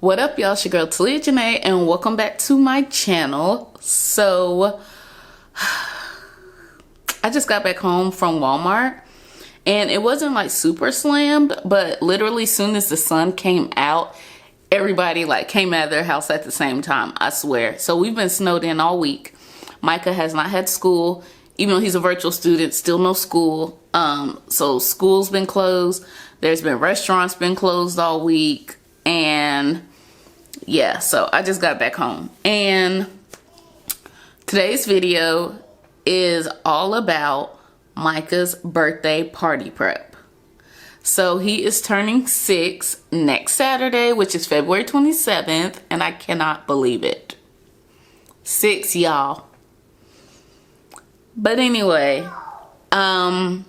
What up, y'all? It's your girl Taliah Jenee, and welcome back to my channel. So I just got back home from Walmart, and it wasn't like super slammed, but literally soon as the sun came out, everybody like came out of their house at the same time, I swear. So we've been snowed in all week. Micah has not had school, even though he's a virtual student, still no school. So school's been closed. There's been restaurants been closed all week, and yeah, so I just got back home, and today's video is all about Micah's birthday party prep. So he is turning 6 next Saturday, which is February 27th, and I cannot believe it. 6, y'all. But anyway, when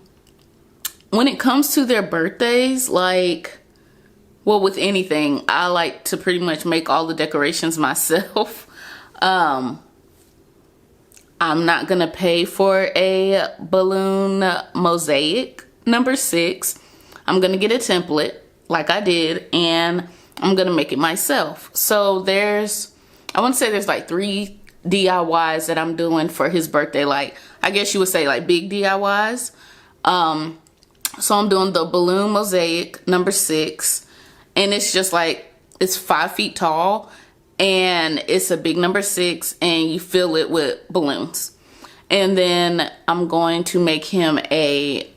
it comes to their birthdays, like, well, with anything, I like to pretty much make all the decorations myself. I'm not gonna pay for a balloon mosaic number 6. I'm gonna get a template like I did, and I'm gonna make it myself. So I want to say there's like 3 DIYs that I'm doing for his birthday. Like, I guess you would say like big DIYs. So I'm doing the balloon mosaic number 6. And it's just like, it's 5 feet tall, and it's a big number 6, and you fill it with balloons. And then I'm going to make him a,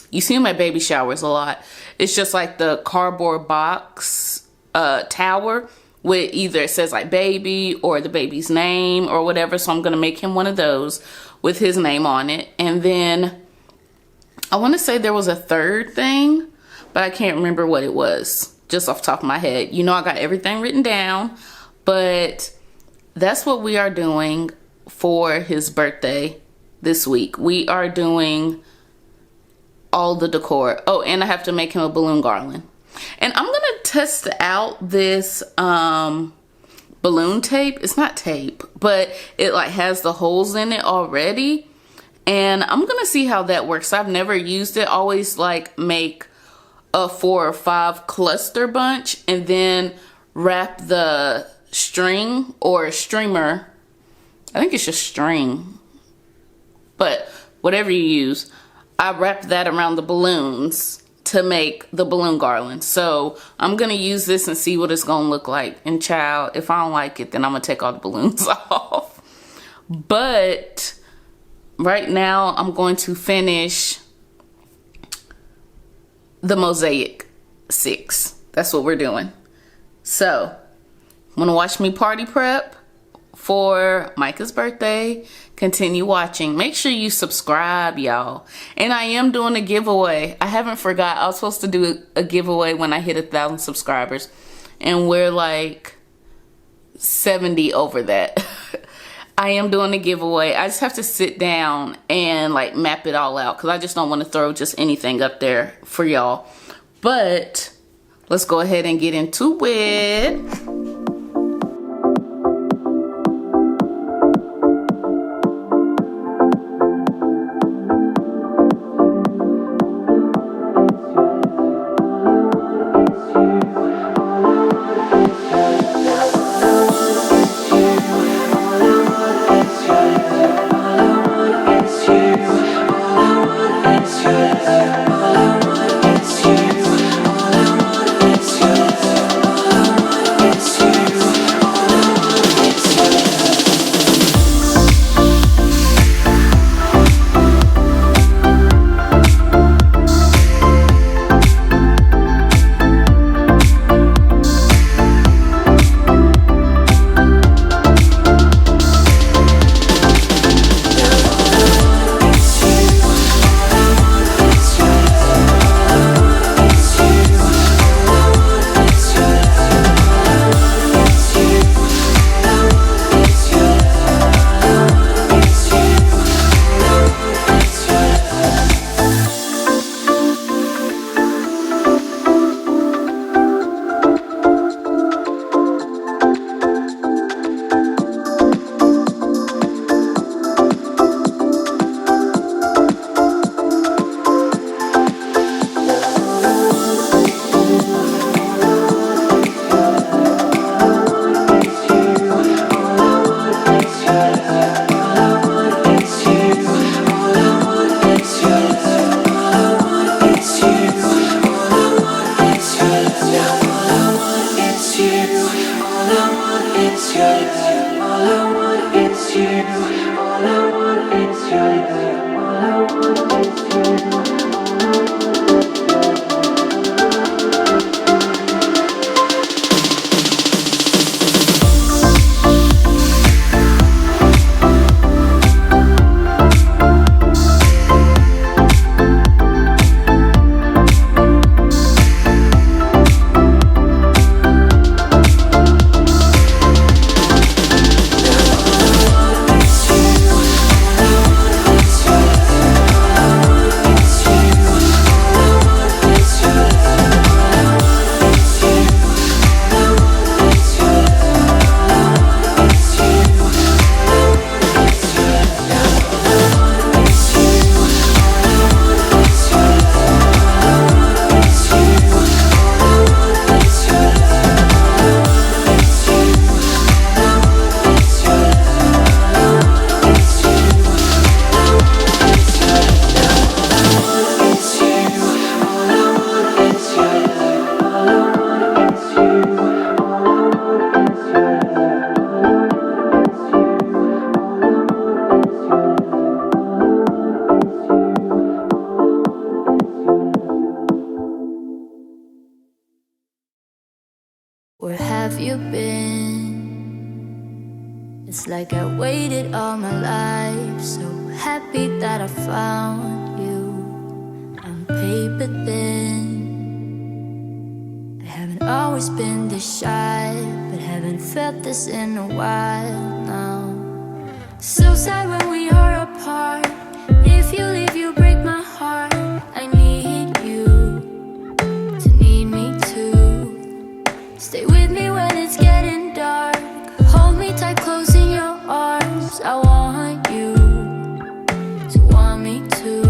you see him at baby showers a lot. It's just like the cardboard box tower with either it says like baby or the baby's name or whatever. So I'm going to make him one of those with his name on it. And then I want to say there was a third thing, but I can't remember what it was just off the top of my head. You know, I got everything written down, but that's what we are doing for his birthday this week. We are doing all the decor. Oh, and I have to make him a balloon garland. And I'm going to test out this balloon tape. It's not tape, but it like has the holes in it already. And I'm going to see how that works. I've never used it. Always like make a 4 or 5 cluster bunch and then wrap the string or streamer. I think it's just string, but whatever you use, I wrap that around the balloons to make the balloon garland. So I'm gonna use this and see what it's gonna look like. And child, if I don't like it, then I'm gonna take all the balloons off. But right now I'm going to finish the mosaic 6. That's what we're doing. So, wanna watch me party prep for Micah's birthday? Continue watching. Make sure you subscribe, y'all. And I am doing a giveaway. I haven't forgot. I was supposed to do a giveaway when I hit 1,000 subscribers, and we're like 70 over that. I am doing a giveaway. I just have to sit down and like map it all out, because I just don't want to throw just anything up there for y'all. But let's go ahead and get into it. It's Where have you been? It's like I waited all my life, so happy that I found you. I'm paper thin. I haven't always been this shy, but haven't felt this in a while now. So sad when we are apart. If you leave, you break my heart. I need you to need me too. Stay with me when it's getting dark. Hold me tight, close in your arms. I want you to want me too.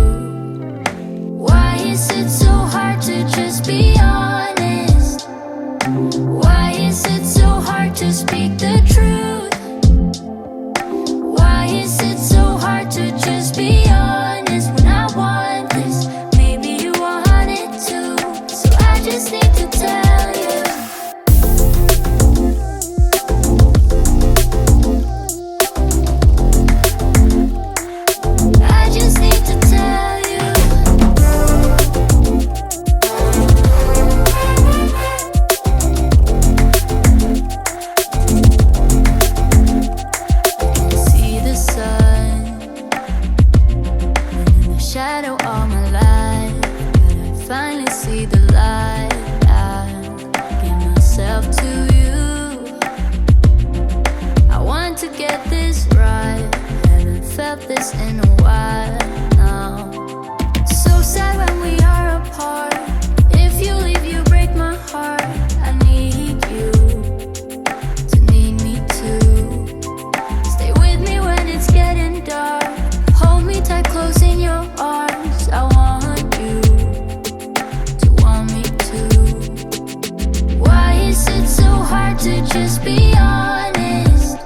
Why is it so hard to just be honest? Why is it so hard to speak the truth? Why is it so hard to just be honest when I want this? Maybe you want it too, so I just need to tell you. I just need to tell you. See the sun in the shadow all my life, but I finally see the light. I give myself to you. I want to get this right. Haven't felt this in a while now. So sad when we are apart. If you leave, you break my heart. I need you to need me too. Stay with me when it's getting dark. Hold me tight, close in your arms. I want you to want me too. Why is it so hard to just be honest?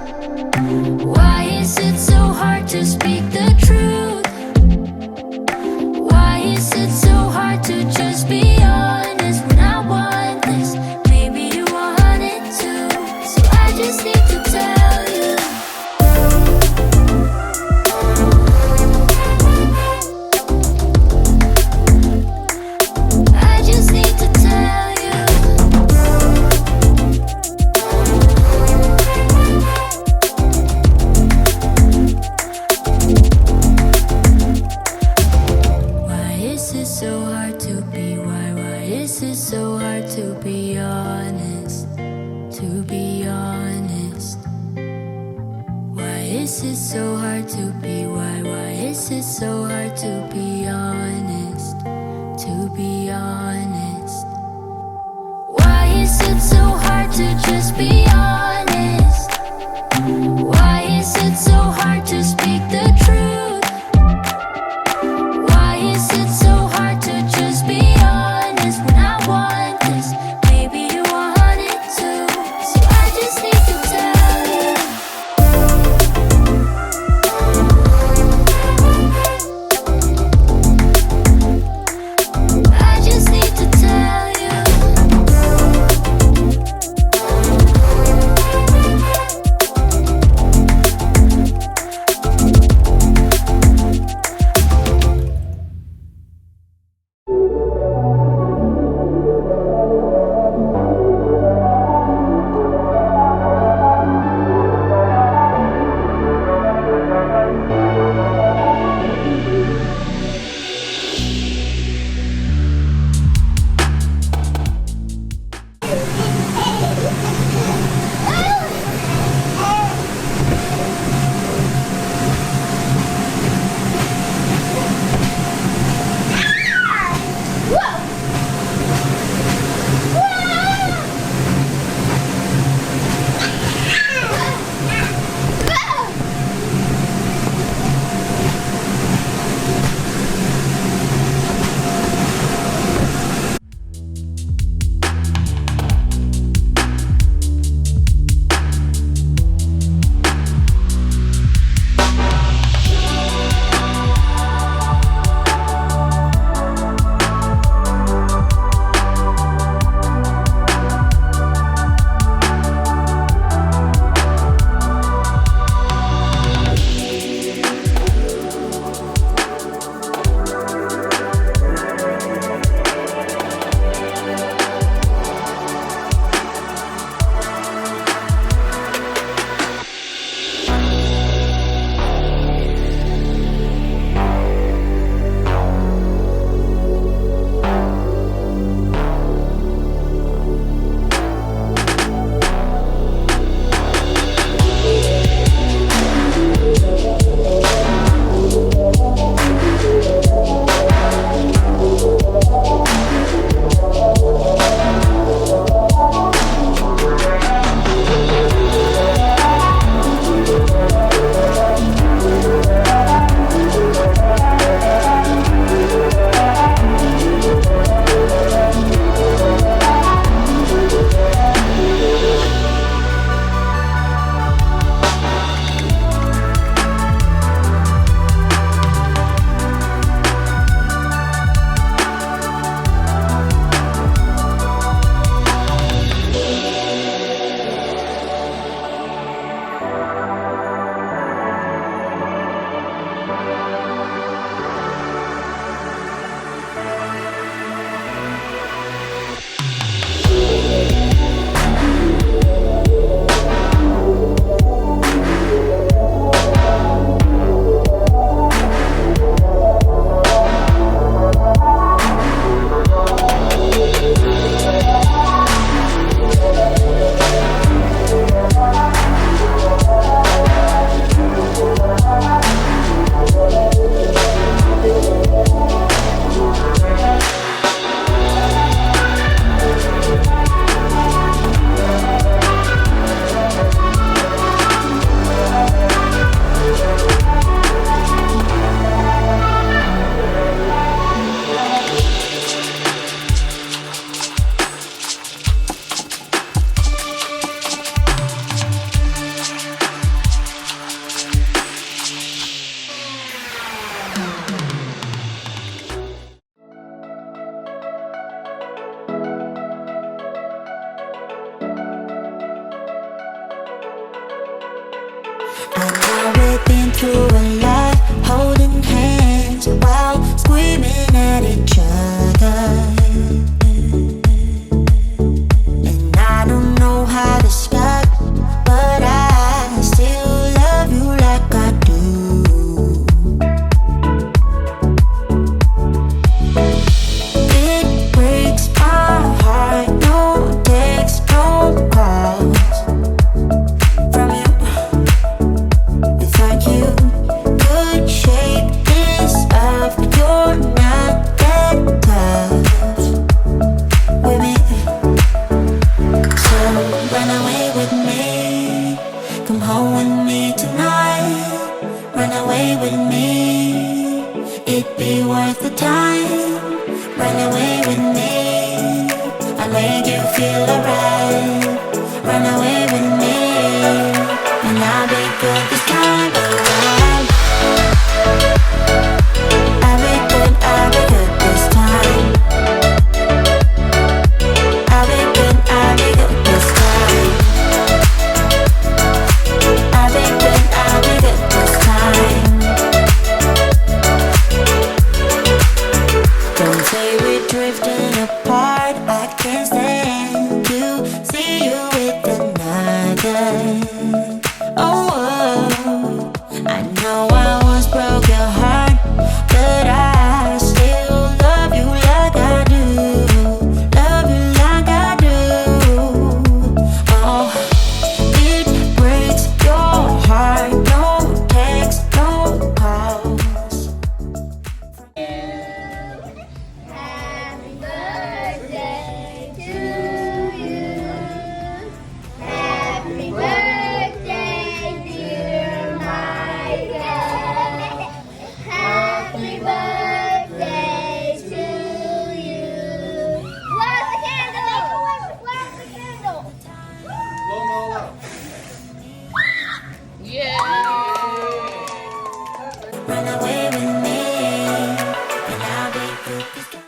Why is it so hard to speak the truth? Why is it so hard to just be honest when I want this? Maybe you want it too, so I just need to tell you. I just need to tell you. Why is it so hard to be? Why is it so hard to be honest? To be honest. Why is it so hard to be? Why is it so hard to be honest? To be honest. Why is it so hard to just be honest? Why is it so hard to speak the truth? Why is it so hard to just be honest when I want this? Maybe you want it too, so I just need to tell you. I just need to I know we've been through a lot, holding hands while screaming at each other. And I don't know how to stop, but I still love you like I do. It breaks my heart, no text, no calls from you. Without you, could shake this up, but you're not that tough with me. So run away with me, come home with me tonight. Run away with me, it'd be worth the time. Run away with me, I'll make you feel alright. Run away